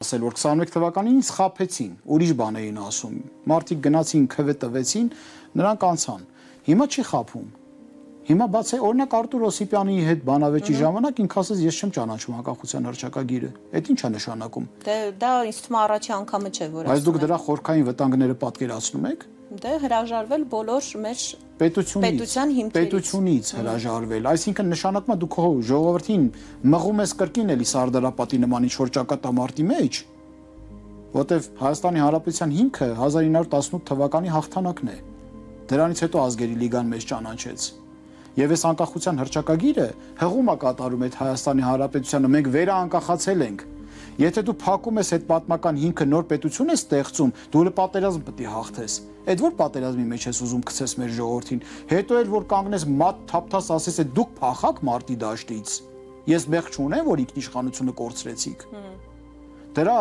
ասել, որ 21 թվականին ինձ խաբեցին, ուրիշ բան էին ասում։ Մարդիկ գնացին քվե տվեցին, նրանք անցան։ Հիմա չի խաբում։ Հիմա բաց է օրինակ Արտուր Օսիպյանի հետ բանավեճի ժամանակ ինքը ասաց ես չեմ ճանաչում հակախության հռչակագիրը։ Այդ ի՞նչ է նշանակում։ Դա ինձ թվում է առաջի անգամը չէ, որ Բայց դուք դրա խորքային վտանգները պատկերացնում եք։ Դե հրաժարվել բոլոր մեր պետության հիմքերից։ Պետությունից հրաժարվել, այսինքն նշանակում է դուք հո ժողովրդին մղում ես կրկին էլի Սարդարապատի նման ինչ-որ ճակատամարտի մեջ, որտեվ Հայաստանի Հանրապետության հիմքը 1918 թվականի հաղթանակն է։ Դրանից հետո ազգերի լիգան մեզ ճանաչեց։ Եվ այս անկախության հռչակագիրը հղում է կատարում այդ Հայաստանի Հանրապետությանը, մենք վերաանկախացել ենք։ Եթե դու փակում ես այդ պատմական հիմքը նոր պետություն ես ստեղծում, դու էլ պատերազմ պետք է հաղթես։ Այդ որ պատերազմի մեջ ես ուզում գցես մեր ժողովրդին, հետո էլ որ կանգնես մատ թափթաս ասես է դուք փախակ մարտի դաշտից։ Ես մեղք չունեմ, որ ինքնիշխանությունը կորցրեցիք։ Դրա